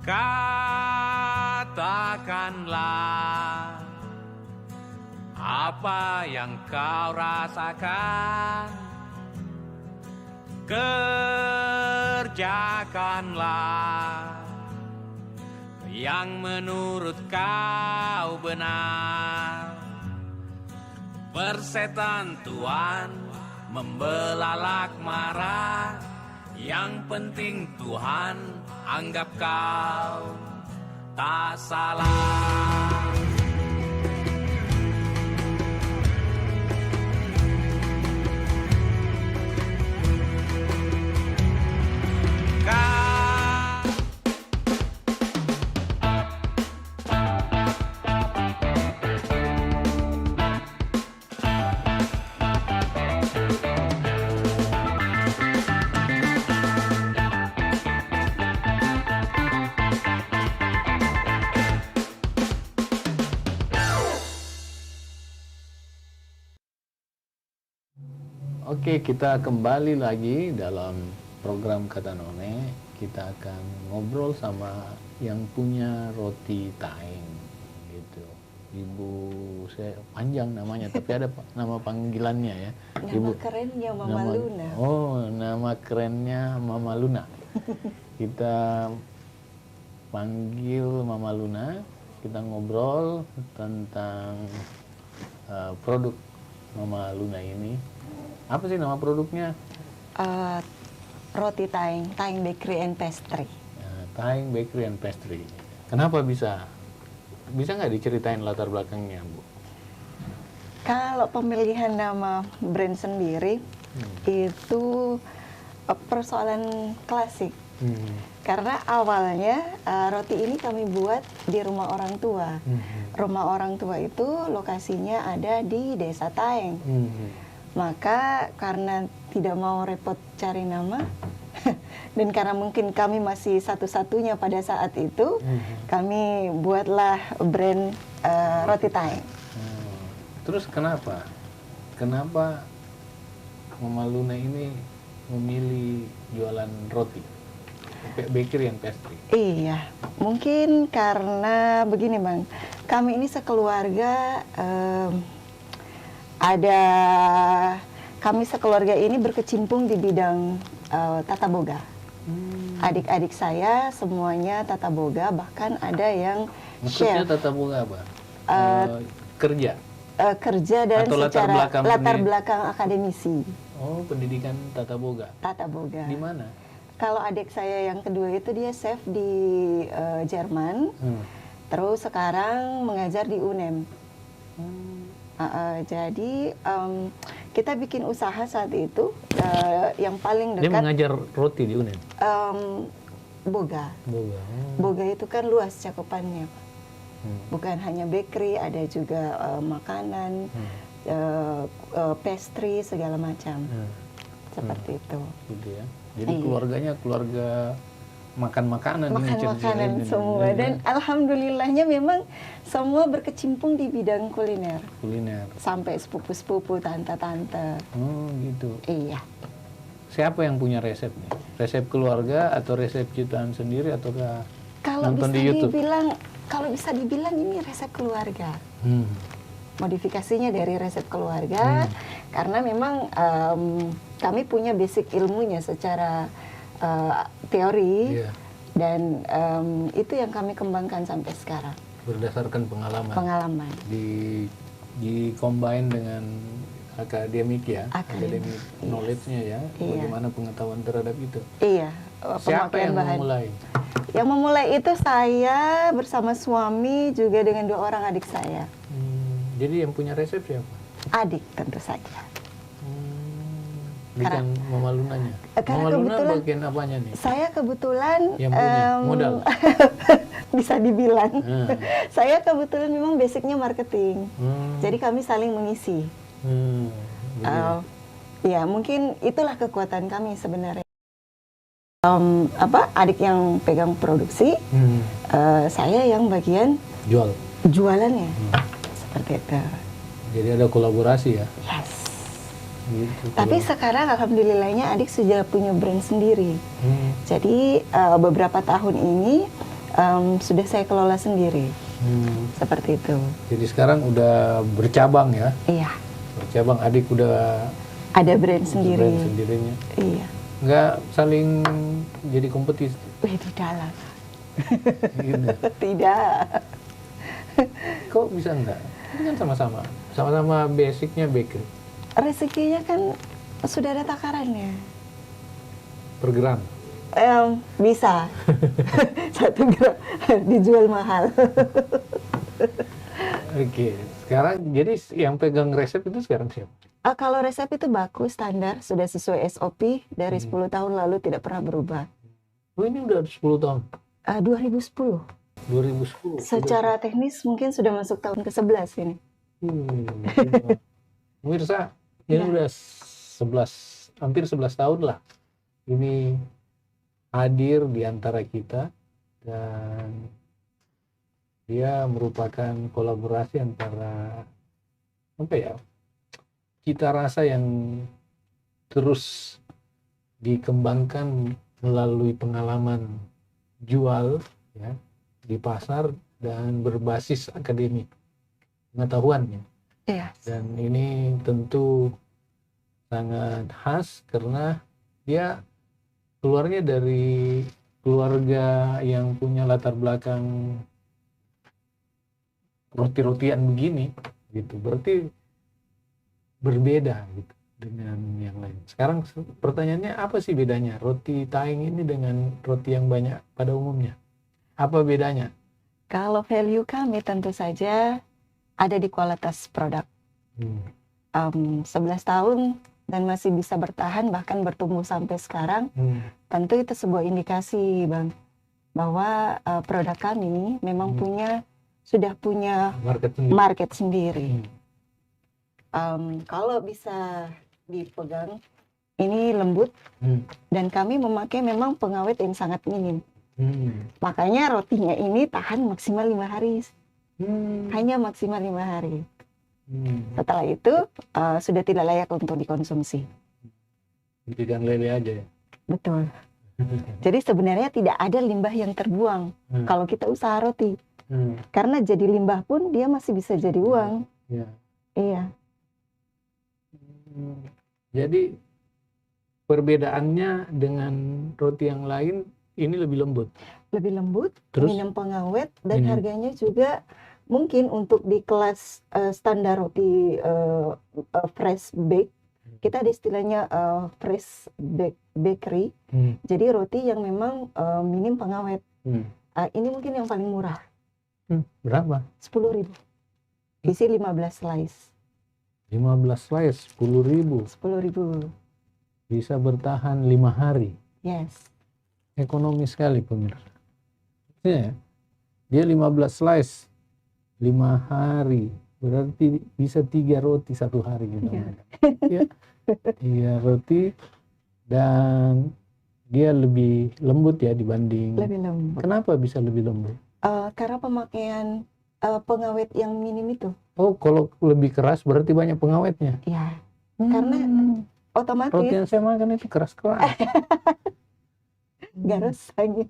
Katakanlah apa yang kau rasakan, kerjakanlah yang menurut kau benar. Persetan Tuhan membelalak marah, yang penting Tuhan anggap kau tak salah. Oke, kita kembali lagi dalam program Kata None. Kita akan ngobrol sama yang punya roti Taeng gitu. Ibu, saya panjang namanya, tapi ada nama panggilannya ya. Nama Ibu, kerennya Mama Luna. Oh, nama kerennya Mama Luna. Kita panggil Mama Luna. Kita ngobrol tentang produk Mama Luna ini. Apa sih nama produknya? Roti Taeng, Taeng Bakery and Pastry. Taeng Bakery and Pastry. Kenapa bisa nggak diceritain latar belakangnya, Bu? Kalau pemilihan nama brand sendiri itu persoalan klasik. Karena awalnya roti ini kami buat di rumah orang tua. Rumah orang tua itu lokasinya ada di Desa Taeng. Maka karena tidak mau repot cari nama dan karena mungkin kami masih satu-satunya pada saat itu, kami buatlah brand roti Taeng. Terus kenapa Mama Luna ini memilih jualan roti, bakery and pastry? Iya, mungkin karena begini Bang, kami ini sekeluarga kami sekeluarga ini berkecimpung di bidang tata boga. Adik-adik saya semuanya tata boga, bahkan ada yang Maksudnya chef. tata boga apa? Kerja? Kerja dan Atau secara latar belakang akademisi. Oh, pendidikan tata boga. Tata boga. Di mana? Kalau adik saya yang kedua itu dia chef di Jerman, terus sekarang mengajar di UNEM. Jadi kita bikin usaha saat itu yang paling dekat. Dia mengajar roti di UNEM? Boga. Boga itu kan luas cakupannya. Bukan hanya bakery, ada juga makanan, pastry, segala macam. Seperti itu. Gitu ya. Jadi keluarganya keluarga makan-makanan. Makan-makanan semua. Dan alhamdulillahnya memang semua berkecimpung di bidang kuliner. Sampai sepupu-sepupu, tante-tante. Oh gitu. Iya. Siapa yang punya resepnya? Resep keluarga atau resep ciptaan sendiri ataukah nonton di YouTube? Kalau bisa dibilang ini resep keluarga. Modifikasinya dari resep keluarga, karena memang kami punya basic ilmunya secara teori, dan itu yang kami kembangkan sampai sekarang. Berdasarkan pengalaman. Di combine dengan akademik ya, akademik knowledge-nya ya, bagaimana pengetahuan terhadap itu. Iya. Siapa yang memulai? Yang memulai itu saya bersama suami, juga dengan 2 orang adik saya. Jadi yang punya resep siapa? Adik tentu saja. Bukan Mama Lunanya. Mama Luna bagian apanya nih? Saya kebetulan yang punya modal. Bisa dibilang. Saya kebetulan memang basicnya marketing. Jadi kami saling mengisi. Ya mungkin itulah kekuatan kami sebenarnya. Adik yang pegang produksi, saya yang bagian jualannya. Seperti itu. Jadi ada kolaborasi ya? Yes. Gitu, tapi sekarang alhamdulillahnya adik sudah punya brand sendiri. Jadi beberapa tahun ini sudah saya kelola sendiri. Seperti itu. Jadi sekarang udah bercabang ya? Iya. Bercabang, adik udah ada brand sendiri. Brand sendirinya. Iya. Nggak saling jadi kompetisi? Tidak lah. Gitu. Tidak. Kok bisa enggak? Ini kan sama-sama basicnya bakery. Rezekinya kan sudah ada takarannya. Per gram? Bisa. 1 gram dijual mahal. Oke, sekarang jadi yang pegang resep itu sekarang siapa? Kalau resep itu baku, standar, sudah sesuai SOP dari 10 tahun lalu tidak pernah berubah. Oh, ini udah 10 tahun? 2010. 2010? Secara teknis mungkin sudah masuk tahun ke-11 ini. Pemirsa, ini udah 11, hampir 11 tahun lah. Ini hadir di antara kita dan dia merupakan kolaborasi antara cita rasa yang terus dikembangkan melalui pengalaman jual ya di pasar dan berbasis akademik pengetahuannya. Iya. Dan ini tentu sangat khas karena dia keluarnya dari keluarga yang punya latar belakang roti-rotian begini gitu. Berarti berbeda gitu dengan yang lain. Sekarang pertanyaannya, apa sih bedanya roti Taeng ini dengan roti yang banyak pada umumnya? Apa bedanya? Kalau value kami tentu saja ada di kualitas produk. 11 tahun dan masih bisa bertahan bahkan bertumbuh sampai sekarang, tentu itu sebuah indikasi, Bang, bahwa produk kami memang sudah punya market sendiri. Kalau bisa dipegang, ini lembut dan kami memakai memang pengawet yang sangat minim. Makanya rotinya ini tahan maksimal 5 hari. Hanya maksimal 5 hari. Setelah itu sudah tidak layak untuk dikonsumsi. Ikan lele aja ya? Betul. Jadi sebenarnya tidak ada limbah yang terbuang kalau kita usaha roti. Karena jadi limbah pun dia masih bisa jadi uang. Iya. Jadi perbedaannya dengan roti yang lain ini lebih lembut. Lebih lembut, terus minim pengawet dan harganya juga mungkin untuk di kelas standar roti fresh bake, kita ada istilahnya fresh bakery. Jadi roti yang memang minim pengawet. Ini mungkin yang paling murah. Berapa? 10.000. Isi 15 slice. 15 slice 10.000. 10.000. Bisa bertahan 5 hari. Yes. Ekonomi sekali pemirsa. Ya, dia 15 slice 5 hari. Berarti bisa 3 roti 1 hari gitu. Ya. 3 roti dan dia lebih lembut ya dibanding. Lebih lembut. Kenapa bisa lebih lembut? Karena pemakaian pengawet yang minim itu. Oh, kalau lebih keras berarti banyak pengawetnya. Iya. Karena otomatis roti yang saya makan itu keras-keras. Gak rasanya.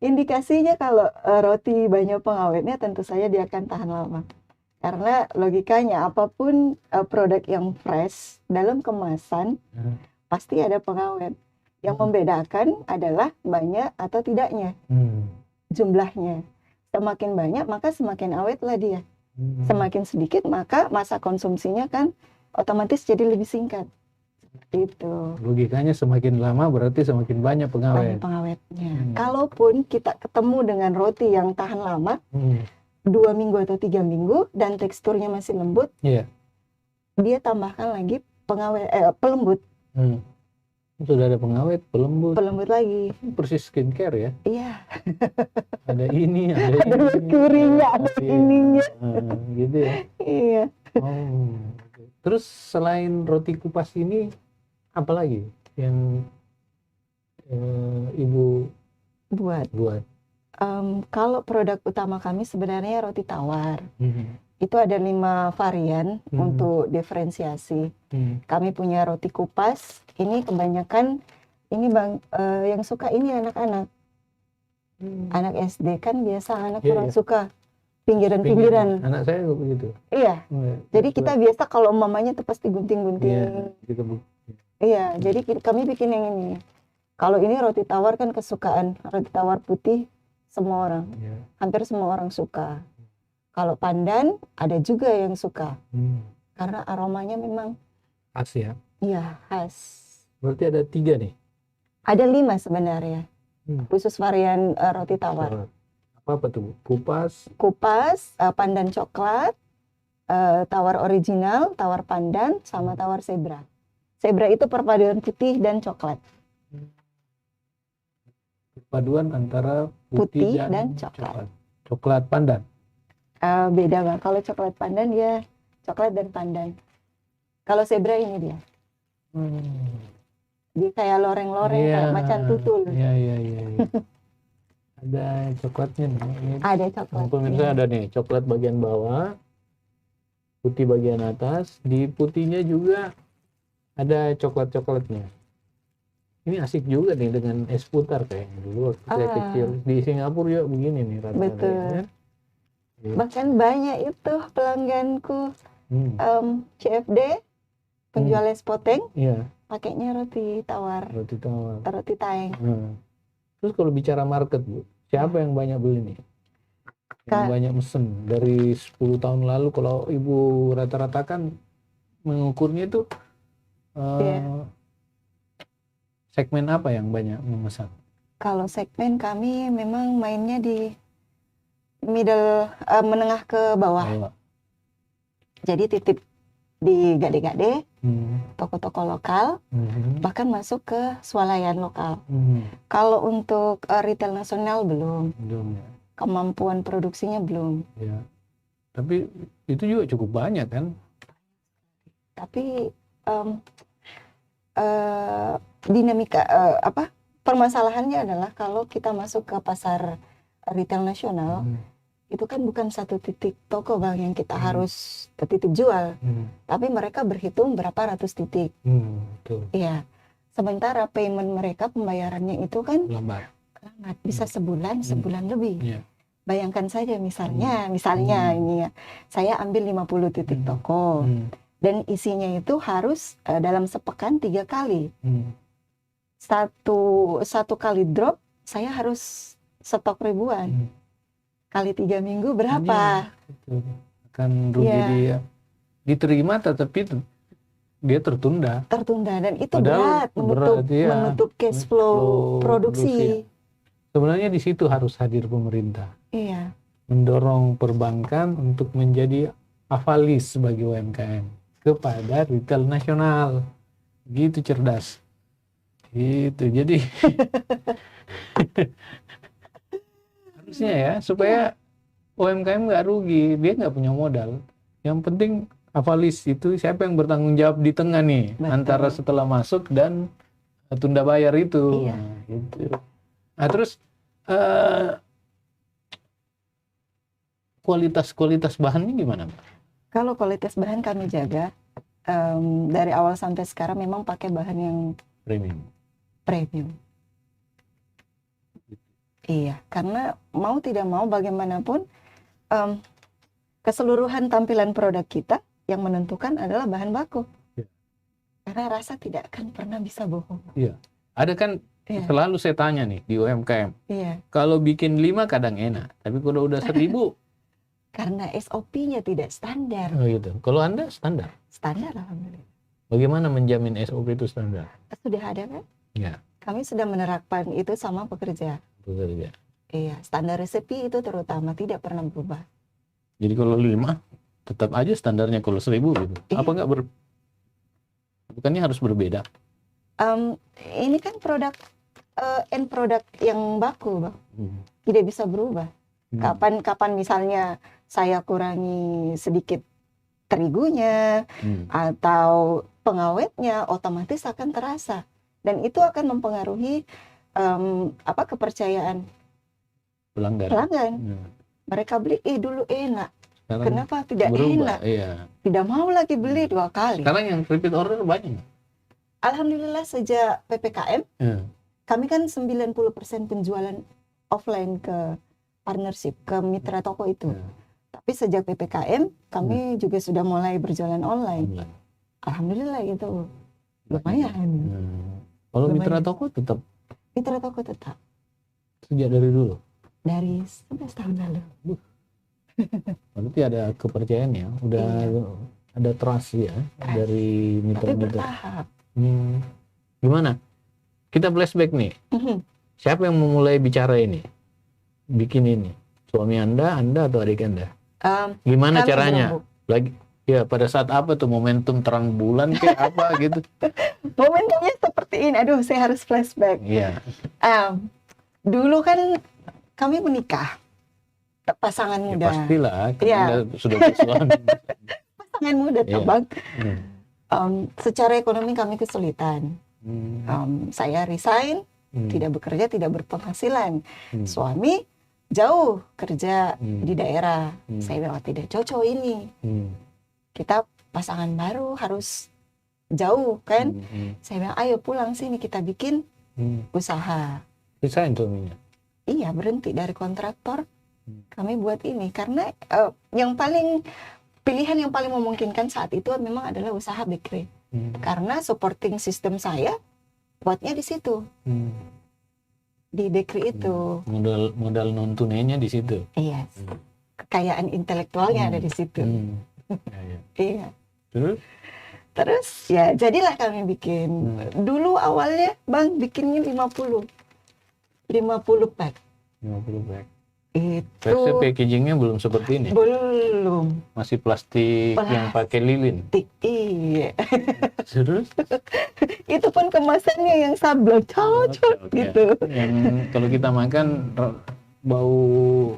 Indikasinya kalau roti banyak pengawetnya tentu saja dia akan tahan lama. Karena logikanya apapun produk yang fresh dalam kemasan pasti ada pengawet. Yang membedakan adalah banyak atau tidaknya jumlahnya. Semakin banyak maka semakin awetlah dia. Semakin sedikit maka masa konsumsinya kan otomatis jadi lebih singkat. Itu. Logikanya semakin lama berarti semakin banyak pengawet. Banyak pengawetnya. Kalaupun kita ketemu dengan roti yang tahan lama, 2 minggu atau 3 minggu dan teksturnya masih lembut, dia tambahkan lagi pelembut. Sudah ada pengawet, pelembut. Pelembut lagi. Persis skincare ya? Iya. Ada ini, ada ini. Ada merkurinya, ada ininya. Gitu ya? Iya. Oh. Terus selain roti kupas ini, apa lagi yang Ibu buat? Kalau produk utama kami sebenarnya roti tawar. Itu ada 5 varian untuk diferensiasi. Kami punya roti kupas. Ini kebanyakan ini Bang yang suka ini anak-anak. Anak SD kan biasa anak Iya, kurang iya. suka pinggiran-pinggiran. Anak saya juga begitu. Iya. Jadi kita biasa kalau mamanya tuh pasti Iya, gunting-gunting. gitu Bu. Iya, jadi kami bikin yang ini. Kalau ini roti tawar kan kesukaan, roti tawar putih semua orang, Iya. hampir semua orang suka. Kalau pandan ada juga yang suka, karena aromanya memang Khas ya. iya khas. Berarti ada 3 nih. Ada 5 sebenarnya, khusus varian roti tawar. Apa tuh? Kupas. Kupas, pandan coklat, tawar original, tawar pandan, sama tawar zebra. Zebra itu perpaduan putih dan coklat. Paduan antara Putih putih dan coklat. Coklat pandan. Beda Bang, kalau coklat pandan ya coklat dan pandan. Kalau zebra ini dia. Dia kayak loreng-loreng, Iya. kayak macan tutul. Iya. Ada coklatnya nih. Ini Ada coklat. pemirsa ada nih, coklat bagian bawah, putih bagian atas. Di putihnya juga ada coklat-coklatnya. Ini asik juga nih dengan es putar kayak dulu waktu saya kecil. Di Singapura juga begini nih rata-rata. Betul. Ya. Bahkan banyak itu pelangganku CFD, penjual es poteng, Iya, pakainya roti tawar, roti tawar. roti taeng. Terus kalau bicara market Bu, siapa yang banyak beli nih? Yang banyak mesen dari 10 tahun lalu kalau Ibu rata-rata kan mengukurnya itu segmen apa yang banyak memesan? Kalau segmen kami memang mainnya di middle, menengah ke bawah. Jadi titip di gade-gade, toko-toko lokal, bahkan masuk ke swalayan lokal. Kalau untuk retail nasional belum. Belum ya. Kemampuan produksinya belum. Ya. Tapi itu juga cukup banyak kan? Tapi dinamika permasalahannya adalah kalau kita masuk ke pasar retail nasional, itu kan bukan satu titik toko Bang yang kita harus titip jual, tapi mereka berhitung berapa ratus titik. Betul. Iya. Sementara payment mereka, pembayarannya itu kan Lambat. bisa sebulan lebih. Iya. Bayangkan saja misalnya ini ya, saya ambil 50 titik toko dan isinya itu harus dalam sepekan 3 kali. Satu kali drop saya harus stok ribuan. Kali 3 minggu berapa? Betul. Akan rugi dia. Diterima tetapi dia tertunda. Dan itu Padahal berat menutup cash flow produksi. Sebenarnya di situ harus hadir pemerintah. Iya. Mendorong perbankan untuk menjadi avalis bagi UMKM kepada retail nasional. Gitu cerdas. Gitu. Jadi harusnya ya supaya UMKM nggak rugi, dia nggak punya modal. Yang penting avalis itu siapa yang bertanggung jawab di tengah nih. Betul. Antara setelah masuk dan tunda bayar itu. Iya. Nah, gitu. Nah terus kualitas bahannya gimana, Mbak? Kalau kualitas bahan kami jaga dari awal sampai sekarang memang pakai bahan yang premium. Iya, karena mau tidak mau bagaimanapun keseluruhan tampilan produk kita yang menentukan adalah bahan baku. Ya. Karena rasa tidak akan pernah bisa bohong. Iya. Ada kan selalu saya tanya nih di UMKM. Iya. Kalau bikin 5 kadang enak, tapi kalau udah 1000 karena SOP-nya tidak standar. Oh gitu. Kalau Anda standar? Standar alhamdulillah. Bagaimana menjamin SOP itu standar? Sudah ada kan? Ya. Kami sudah menerapkan itu sama pekerja. Iya, standar resepi itu terutama tidak pernah berubah. Jadi kalau 5 tetap aja standarnya kalau 1000 gitu. Iya. Apa enggak bukannya harus berbeda? Ini kan produk end produk yang baku, Bang. Tidak bisa berubah. Kapan misalnya saya kurangi sedikit terigunya atau pengawetnya, otomatis akan terasa dan itu akan mempengaruhi kepercayaan pelanggan. Mereka beli dulu enak. Sekarang kenapa tidak berubah, enak? Iya. Tidak mau lagi beli 2 kali. Sekarang yang repeat order banyak. Alhamdulillah sejak PPKM kami kan 90% penjualan offline ke partnership, ke mitra toko itu. Ya. Tapi sejak PPKM, kami juga sudah mulai berjalan online. Online. Alhamdulillah itu lumayan. Kalau Lumayan. mitra toko tetap Mitra toko tetap sejak dari dulu. dari 11 tahun lalu. Berarti ada kepercayaan ya, udah ada trust ya dari Tapi mitra-mitra. bertahap. Gimana? Kita flashback nih. Siapa yang memulai bicara ini? Bikin ini? Suami Anda atau adik Anda? Gimana Kami caranya? berembuk. Lagi ya pada saat apa tuh, momentum terang bulan kayak apa gitu? Momentumnya seperti ini. Aduh, saya harus flashback. Iya. Dulu kan kami menikah, pasangan Ya, muda. pastilah, kan Iya. Anda sudah bersuami. Pasangan muda, Iya. Bang. Hmm. Secara ekonomi kami kesulitan. Saya resign, tidak bekerja, tidak berpenghasilan. Suami jauh kerja di daerah. Saya bilang tidak cocok ini. Kita pasangan baru harus jauh kan. Saya bilang ayo pulang sini kita bikin usaha. Resign suaminya. Iya, berhenti dari kontraktor. Kami buat ini karena pilihan yang paling memungkinkan saat itu memang adalah usaha bakery. Karena supporting system saya buatnya di situ, di bakery itu. Modal non tunainya di situ. Iya, kekayaan intelektualnya ada di situ. Ya, ya. Iya. Terus? Ya jadilah kami bikin. Dulu awalnya Bang bikinnya 50 pack. 50 pack. Itu Versi packagingnya belum seperti ini. belum. Masih plastik yang pakai lilin. Iya. Terus? Itu pun kemasannya yang sablon cocok Oke. gitu. Yang kalau kita makan bau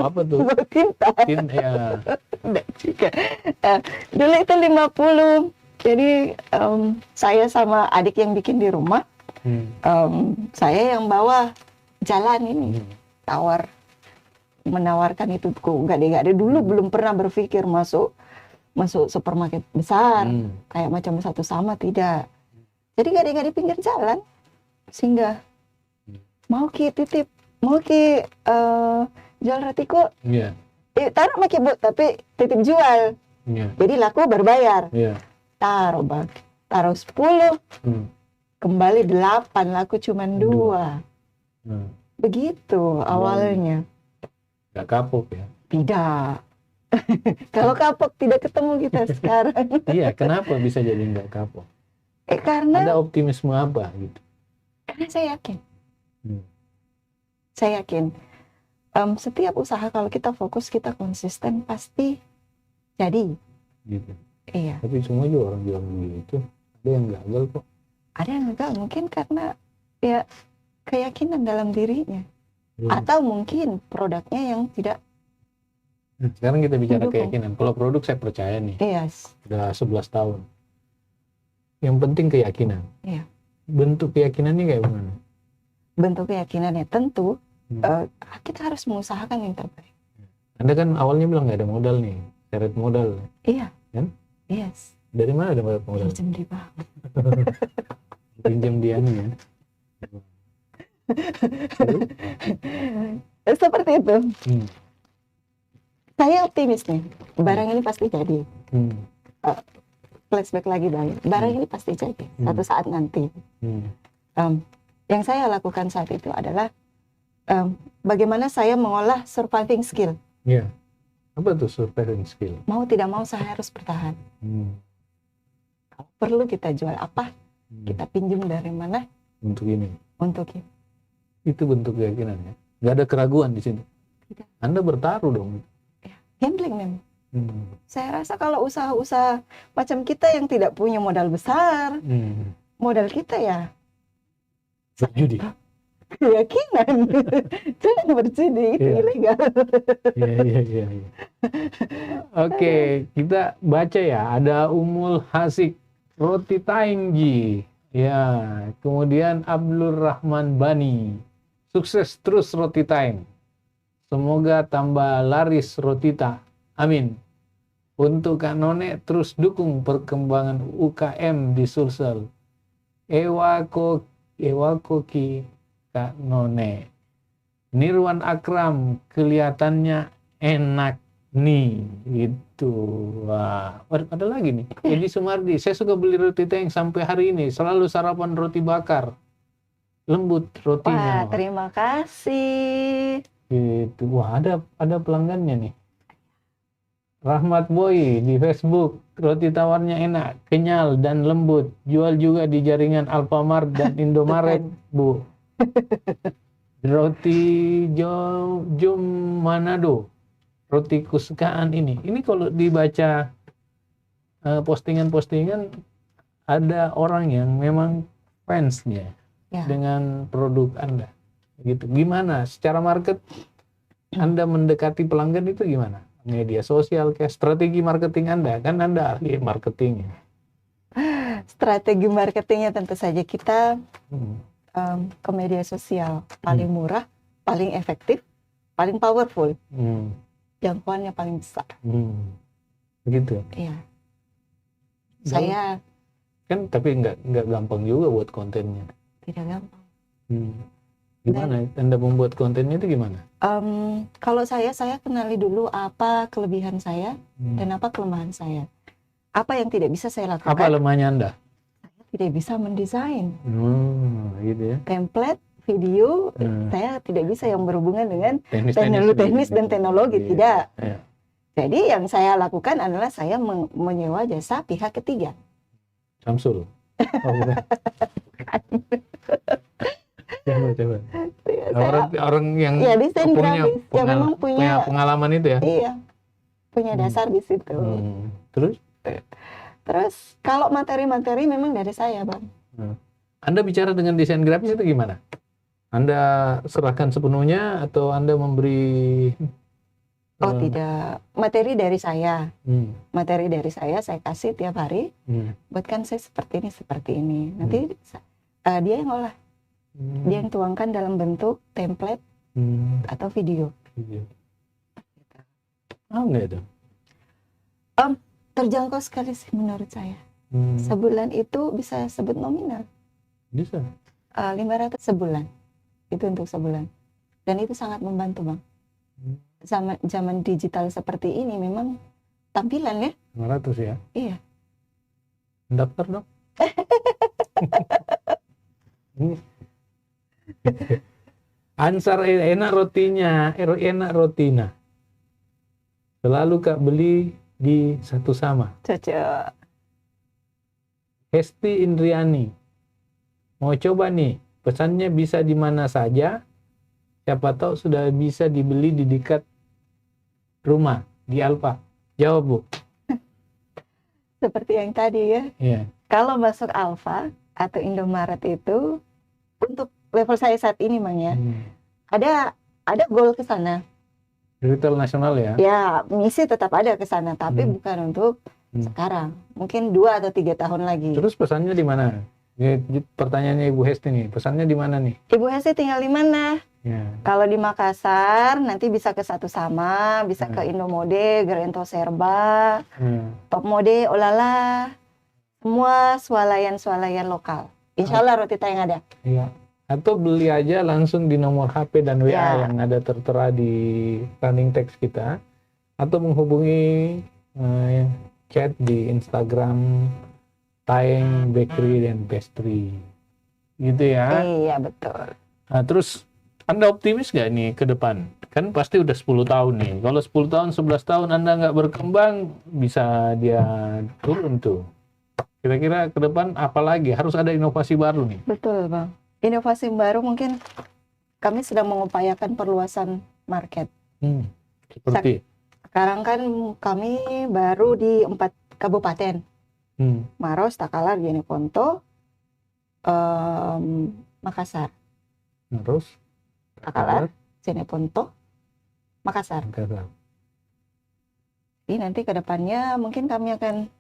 apa tuh? Buat tinta. Ya. Enggak juga. Dulu itu 50. Jadi saya sama adik yang bikin di rumah. Saya yang bawa jalan ini. Menawarkan itu kok gade-gade dulu belum pernah berpikir masuk supermarket besar kayak macam Satu Sama, tidak. Jadi gade-gade pinggir jalan singgah mau ki titip, mau ki jual roti kok, Iya. taruh maki bu tapi titip jual, Iya. jadi laku berbayar. Iya. Taruh bang, taruh 10 kembali 8, laku cuman 2. Begitu awalnya. Gak kapok ya. Tidak. Kalau kapok tidak ketemu kita sekarang. Iya, kenapa bisa jadi nggak kapok? Karena Ada optimisme apa gitu? saya yakin. Saya yakin. Setiap usaha kalau kita fokus, kita konsisten, pasti jadi. Gitu. Iya. Tapi semua juga orang bilang begitu. Ada yang gagal kok. Ada yang enggak, mungkin karena ya keyakinan dalam dirinya. Atau mungkin produknya yang tidak. Sekarang kita bicara mendukung. keyakinan. Kalau produk saya percaya nih. Yes. Udah 11 tahun. Yang penting keyakinan. Iya. Bentuk keyakinannya kayak gimana? Bentuk keyakinannya tentu kita harus mengusahakan yang terbaik. Anda kan awalnya bilang nggak ada modal nih. Seret modal. Iya. Kan? Yes. Dari mana ada modal? Pinjam di bank. Pinjam dia nih ya. Seperti itu. Saya optimis nih. Barang ini pasti jadi. Flashback lagi Bang. Barang ini pasti jadi. Satu saat nanti. Yang saya lakukan saat itu adalah bagaimana saya mengolah surviving skill. Iya. Apa tuh surviving skill? Mau tidak mau saya harus bertahan. Kalau perlu kita jual apa, kita pinjam dari mana Untuk ini. untuk itu. Itu bentuk keyakinan ya. Nggak ada keraguan di sini. Tidak. Anda bertaruh dong. Gambling memang. Saya rasa kalau usaha-usaha macam kita yang tidak punya modal besar, modal kita ya Berjudi. keyakinan. Jangan berjudi, itu Iya. ilegal. Iya. Oke, kita baca ya. Ada Umul Hasik Roti Taingji. Ya, kemudian Abdul Rahman Bani. Sukses terus Roti Taing. Semoga tambah laris Rotita. Amin. Untuk Kak None terus dukung perkembangan UKM di Sulsel. Ewa koki Kak None. Nirwan Akram, kelihatannya enak nih, gitu. Wah, ada lagi nih. Edi Sumardi, saya suka beli roti teng sampai hari ini, selalu sarapan roti bakar, lembut rotinya. Wah, terima kasih. Gitu. Wah, ada pelanggannya nih. Rahmat Boy di Facebook, roti tawarnya enak, kenyal dan lembut. Jual juga di jaringan Alfamart dan Indomaret, Bu. Roti Jom Manado, roti kesukaan ini. Ini kalau dibaca postingan-postingan, ada orang yang memang fansnya Ya. dengan produk Anda. Gitu. Gimana? Secara market Anda mendekati pelanggan itu gimana? Media sosial, kayak strategi marketing Anda, kan Anda ahli marketing. Strategi marketingnya tentu saja kita ke media sosial paling murah, paling efektif, paling powerful, jangkauannya paling besar. Begitu. Iya. Saya kan tapi nggak gampang juga buat kontennya. tidak gampang. Gimana Anda membuat kontennya itu gimana? Kalau saya kenali dulu apa kelebihan saya dan apa kelemahan saya. Apa yang tidak bisa saya lakukan? Apa lemahnya Anda? Tidak bisa mendesain gitu ya. template video. Saya tidak bisa yang berhubungan dengan Teknis dan teknologi, tidak. Iya. Jadi yang saya lakukan adalah saya menyewa jasa pihak ketiga. Samsul. Bukan. Coba. Orang yang ya, desain punya, grafis yang memang punya pengalaman itu ya. Iya, punya dasar di situ. Terus kalau materi-materi memang dari saya, Bang. Anda bicara dengan desain grafis itu gimana? Anda serahkan sepenuhnya atau Anda memberi? Oh tidak, materi dari saya. Materi dari saya kasih tiap hari. Buatkan saya seperti ini. Nanti dia yang olah. Dia yang tuangkan dalam bentuk template atau video. Enggak itu? Terjangkau sekali sih menurut saya. Sebulan itu bisa sebut nominal. Bisa. 500 sebulan. Itu untuk sebulan. Dan itu sangat membantu, Bang. Zaman digital seperti ini memang tampilan ya. 500 ya? Iya. Daftar dong. Ansar enak rotinya, enak rotina. Selalu Kak beli di Satu Sama. Cocok. Hesti Indriani, mau coba nih, pesannya bisa di mana saja, siapa tahu sudah bisa dibeli di dekat rumah, di Alfa. Jawab, Bu. Seperti yang tadi ya. Iya. Kalau masuk Alfa atau Indomaret itu, untuk level saya saat ini, Bang ya, ada goal ke sana. Retail nasional ya? Ya, misi tetap ada ke sana, tapi bukan untuk sekarang. Mungkin 2 atau 3 tahun lagi. Terus pesannya di mana? Pertanyaannya Ibu Hesti nih, pesannya di mana nih? Ibu Hesti tinggal di mana? Ya. Kalau di Makassar, nanti bisa ke Satu Sama, bisa ke Indomode, Gerento Serba, Top Mode, Olala, semua swalayan lokal. Insya Allah roti yang ada. Iya. Atau beli aja langsung di nomor HP dan WA yang ada tertera di running text kita, atau menghubungi chat di Instagram Taeng Bakery dan Pastry, gitu ya. Iya betul. Nah, terus Anda optimis gak nih ke depan? Kan pasti udah 10 tahun nih. Kalau 10 tahun, 11 tahun Anda nggak berkembang, bisa dia turun tuh. Kira-kira ke depan apa lagi? Harus ada inovasi baru nih. Betul, Bang. Inovasi baru mungkin kami sedang mengupayakan perluasan market. Seperti? Sekarang kan kami baru di 4 kabupaten. Maros, Takalar, Jeneponto, Makassar. Maros, Takalar, Jeneponto, Makassar. Jadi nanti ke depannya mungkin kami akan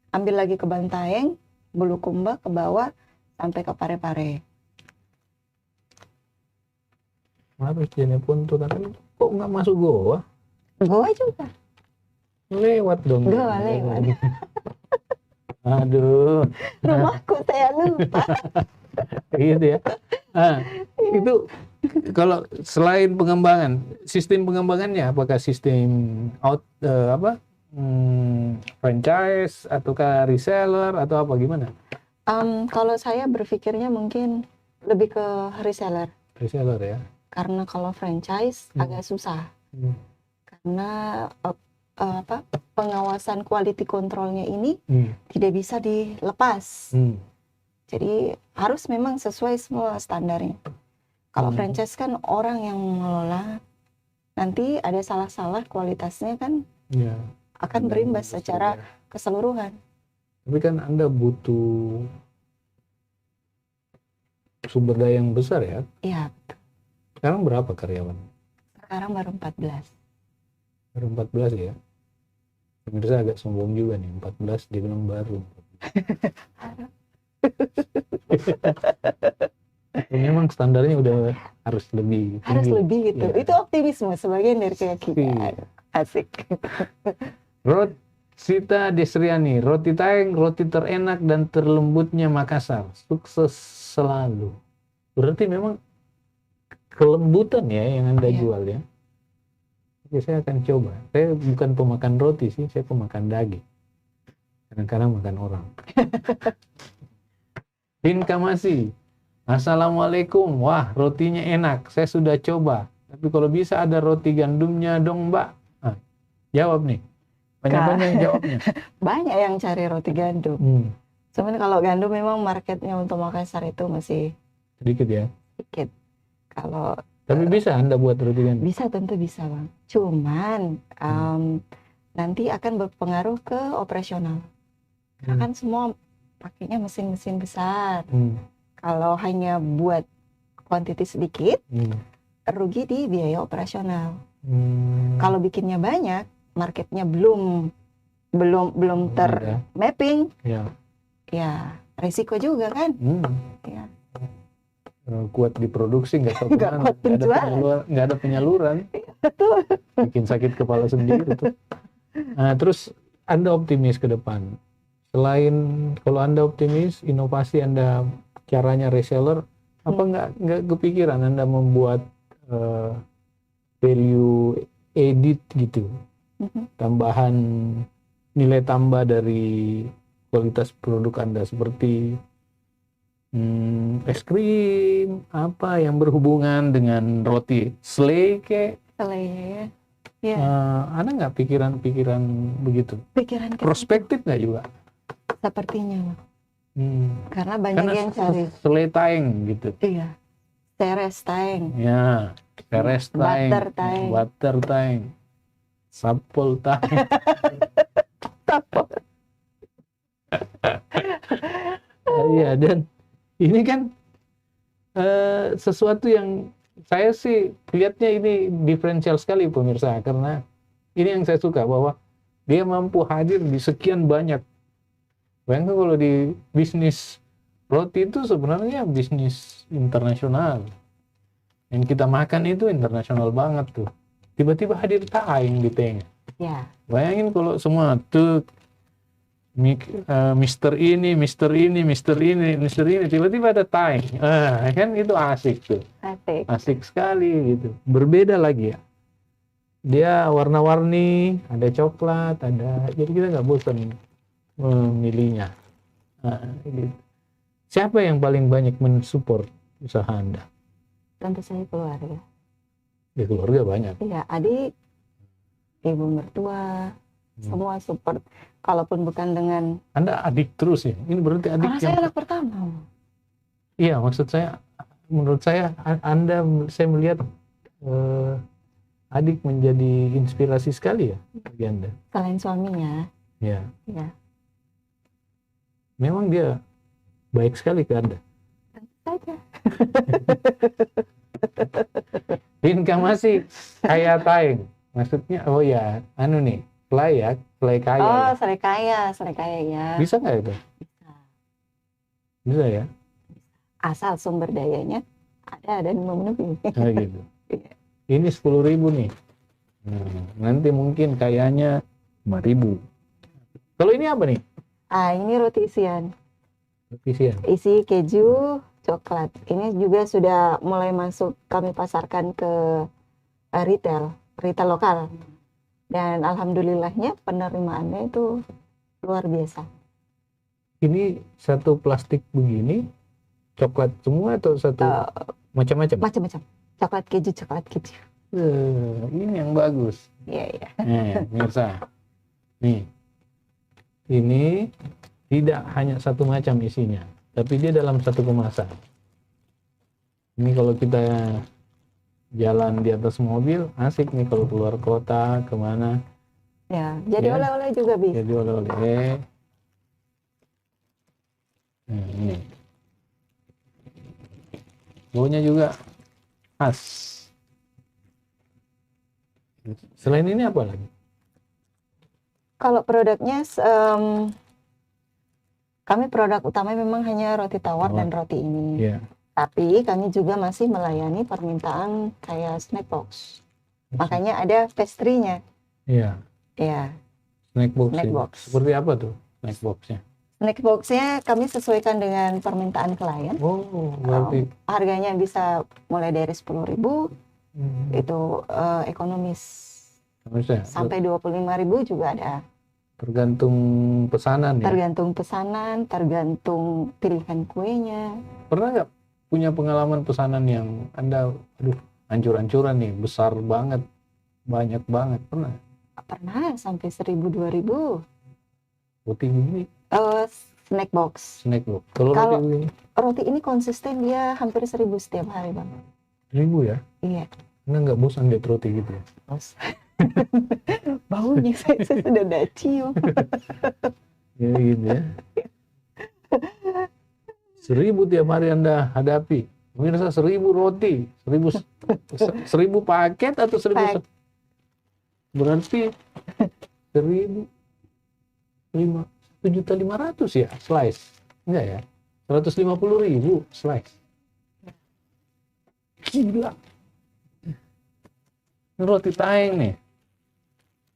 ambil lagi ke Bantaeng, Bulukumba, ke bawah, sampai ke Parepare. Maros, Jeneponto, kan kok nggak masuk Goa? Goa juga. Lewat dong. Goa lewat. Aduh. Rumahku saya lupa. Gitu ya. Nah, itu kalau selain pengembangan, sistem pengembangannya apakah sistem franchise ataukah reseller atau apa gimana? Kalau saya berpikirnya mungkin lebih ke reseller. Reseller ya. Karena kalau franchise agak susah. Karena pengawasan quality controlnya ini tidak bisa dilepas. Jadi harus memang sesuai semua standarnya. Kalau franchise kan orang yang mengelola, nanti ada salah-salah kualitasnya kan akan berimbas secara keseluruhan. Tapi kan Anda butuh sumber daya yang besar ya? Iya. Sekarang berapa karyawan? Sekarang baru 14. Baru 14 ya? Pemirsa agak sombong juga nih, 14 dia bilang baru. Memang standarnya udah harus lebih tinggi. Harus lebih gitu. Ya. Itu optimisme sebagian dari keyakinan. Asik. Sita Desriani, roti Taeng, roti terenak dan terlembutnya Makassar. Sukses selalu. Berarti memang kelembutan ya yang Anda jual ya. Oke, saya akan coba. Saya bukan pemakan roti sih, saya pemakan daging. Kadang-kadang makan orang. Kamasi, Assalamualaikum. Wah, rotinya enak. Saya sudah coba. Tapi kalau bisa ada roti gandumnya dong, Mbak. Nah, jawab nih. Banyak-banyak yang jawabnya. Banyak yang cari roti gandum. Cuman kalau gandum memang marketnya untuk Makassar itu masih sedikit ya. Sedikit. Kalau tapi bisa Anda buat roti gandum? Bisa, tentu bisa, Bang. Cuman nanti akan berpengaruh ke operasional. Karena kan semua pakainya mesin-mesin besar. Kalau hanya buat kuantiti sedikit, rugi di biaya operasional. Kalau bikinnya banyak, marketnya belum termapping, ya risiko juga kan. Ya. Kuat diproduksi nggak ada penyaluran, bikin sakit kepala sendiri tuh. Nah, terus Anda optimis ke depan? Selain kalau Anda optimis, inovasi Anda caranya reseller, apa nggak kepikiran Anda membuat value edit gitu, tambahan nilai tambah dari kualitas produk Anda seperti es krim apa yang berhubungan dengan roti selai ya. Ada nggak pikiran begitu? Pikiran prospektif nggak juga? Sepertinya, karena banyak yang cari selai Taeng gitu. Iya, teres Taeng. Ya, teres Taeng, butter Taeng, sapol Taeng. Iya, dan ini kan sesuatu yang saya sih lihatnya ini diferensial sekali pemirsa, karena ini yang saya suka bahwa dia mampu hadir di sekian banyak. Bayangkan kalau di bisnis roti itu sebenarnya bisnis internasional. Yang kita makan itu internasional banget tuh. Tiba-tiba hadir Taeng di tengah. Ya. Bayangin kalau semua tuh Mister ini, tiba-tiba ada Taeng. Kan itu asik tuh. Asik sekali gitu. Berbeda lagi ya. Dia warna-warni, ada coklat, jadi kita nggak bosan memilihnya. Gitu. Siapa yang paling banyak mensupport usaha Anda? Tentu saja keluarga. Ya keluarga banyak. Iya, adik, ibu mertua, semua support. Kalaupun bukan dengan Anda adik terus ya? Ini berarti adik karena saya anak pertama. Iya, maksud saya, menurut saya saya melihat adik menjadi inspirasi sekali ya bagi Anda. Selain suaminya. Ya. Iya. Memang dia baik sekali ke Anda. Tentu saja. Kamasi kaya Taeng. Maksudnya, selai kaya. Oh, selai kaya ya. Bisa nggak itu? Bisa ya? Asal sumber dayanya ada dan memenuhi. Gitu. Ini 10.000 nih. Nanti mungkin kayaknya 5.000. Kalau ini apa nih? Ini roti isian. Roti isian. Isi keju, coklat. Ini juga sudah mulai masuk kami pasarkan ke retail lokal. Dan alhamdulillahnya penerimaannya itu luar biasa. Ini satu plastik begini coklat semua atau satu macam-macam? Macam-macam. Coklat keju. Ini yang bagus. Iya. Pemirsa. Nih. Ini tidak hanya satu macam isinya, tapi dia dalam satu kemasan. Ini kalau kita jalan di atas mobil, asik nih kalau keluar kota, kemana. Ya, jadi oleh-oleh juga bisa. Jadi oleh-oleh. Ini. Baunya juga khas. Selain ini apa lagi? Kalau produknya, kami produk utama memang hanya roti tawar dan roti ini. Yeah. Tapi kami juga masih melayani permintaan kayak snack box. Makanya ada pastry-nya. Iya. Iya. Snack box. Snack box. Seperti apa tuh snack box-nya? Snack box-nya kami sesuaikan dengan permintaan klien. Oh, berarti harganya bisa mulai dari 10.000, itu ekonomis. Sampai 25.000 juga ada. Tergantung pesanan ya? Tergantung pesanan, tergantung pilihan kuenya. Pernah nggak punya pengalaman pesanan yang Anda, hancur-hancuran nih, besar banget, banyak banget, pernah? Pernah, sampai 1.000-2.000. Roti begini? Snack box. Snack box. Kalau roti begini? Roti ini konsisten, dia hampir 1.000 setiap hari, Bang. 1.000 ya? Iya. Anda nggak bosan lihat roti gitu ya? Baunya saya sudah ada cium. Ya gitu ya. 1.000 tiap hari Anda hadapi. Pemirsa, 1.000 roti, 1.000 paket atau 1.000? Berarti 1.500 ya slice? Enggak ya? 150.000 slice. Gila. Ini roti Taeng nih.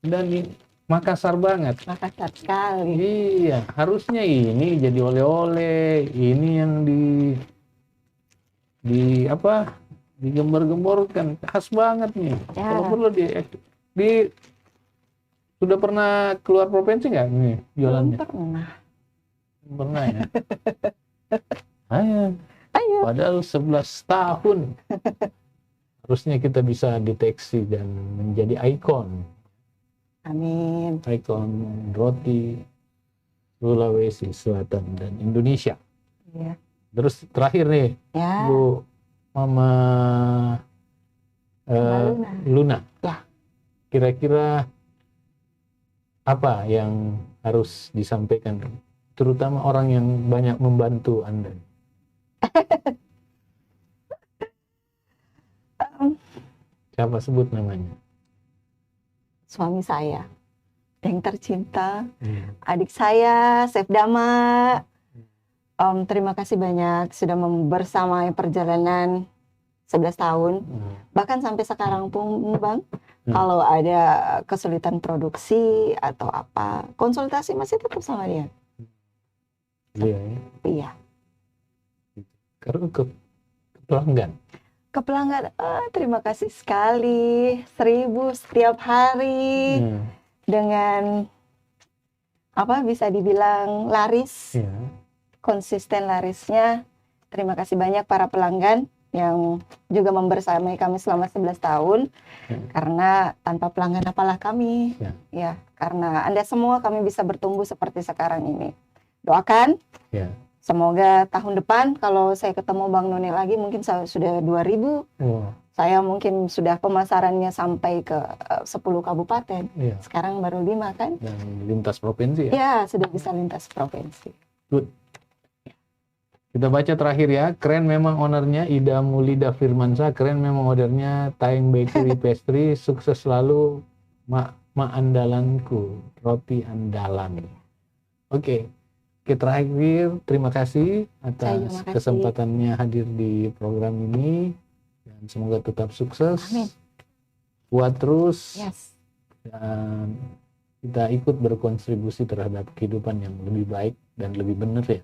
Dan ini Makassar banget. Makassar sekali. Iya, harusnya ini jadi oleh-oleh. Ini yang digembar-gemborkan, khas banget nih. Ya. Kalau perlu sudah pernah keluar provinsi nggak nih jualannya? Pernah ya. Ayo. Padahal 11 tahun. Harusnya kita bisa deteksi dan menjadi ikon. Amin. Ikon roti Sulawesi Selatan dan Indonesia. Iya. Terus terakhir nih, Ya. Bu Mama Luna. Ya. Kira-kira apa yang harus disampaikan, terutama orang yang banyak membantu Anda? Siapa sebut namanya? Suami saya yang tercinta, adik saya, Chef Dama. Terima kasih banyak sudah bersamai perjalanan 11 tahun. Bahkan sampai sekarang pun, Bang, kalau ada kesulitan produksi atau apa, konsultasi masih tetap sama dia. Iya. Ya? Iya. Karena ke pelanggan. Ke pelanggan, terima kasih sekali, 1.000 setiap hari, dengan bisa dibilang laris, konsisten larisnya. Terima kasih banyak para pelanggan yang juga membersamai kami selama 11 tahun, karena tanpa pelanggan apalah kami, ya, karena Anda semua kami bisa bertumbuh seperti sekarang ini. Doakan. Semoga tahun depan kalau saya ketemu Bang Noni lagi mungkin sudah 2.000. Saya mungkin sudah pemasarannya sampai ke 10 kabupaten. Sekarang baru 5 kan? Dan lintas provinsi ya? Ya, sudah bisa lintas provinsi. Good. Kita baca terakhir ya. Keren memang ownernya, Ida Mulida Firmansyah. Keren memang ownernya, Taeng Bakery Pastry. Sukses selalu, mak andalanku, roti andalan. Oke. Terakhir, terima kasih atas kesempatannya hadir di program ini, dan semoga tetap sukses. Amin. Kuat terus. Yes. Dan kita ikut berkontribusi terhadap kehidupan yang lebih baik dan lebih benar ya.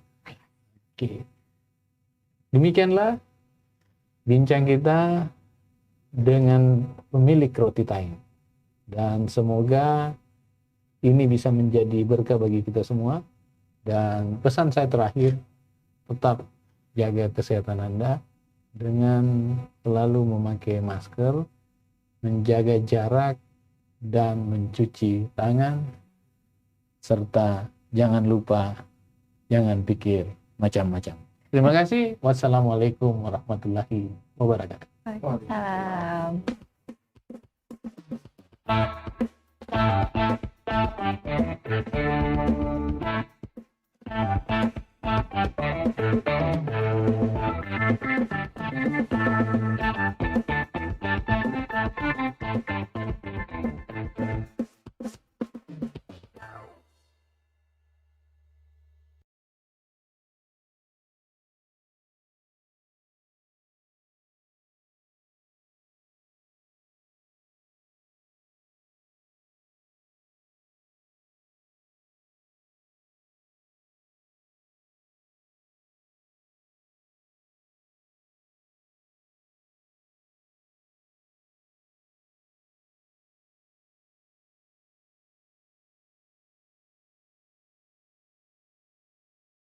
Oke. Demikianlah bincang kita dengan pemilik roti Taeng. Dan semoga ini bisa menjadi berkah bagi kita semua. Dan pesan saya terakhir, tetap jaga kesehatan Anda dengan selalu memakai masker, menjaga jarak, dan mencuci tangan, serta jangan lupa, jangan pikir macam-macam. Terima kasih. Wassalamualaikum warahmatullahi wabarakatuh. Waalaikumsalam.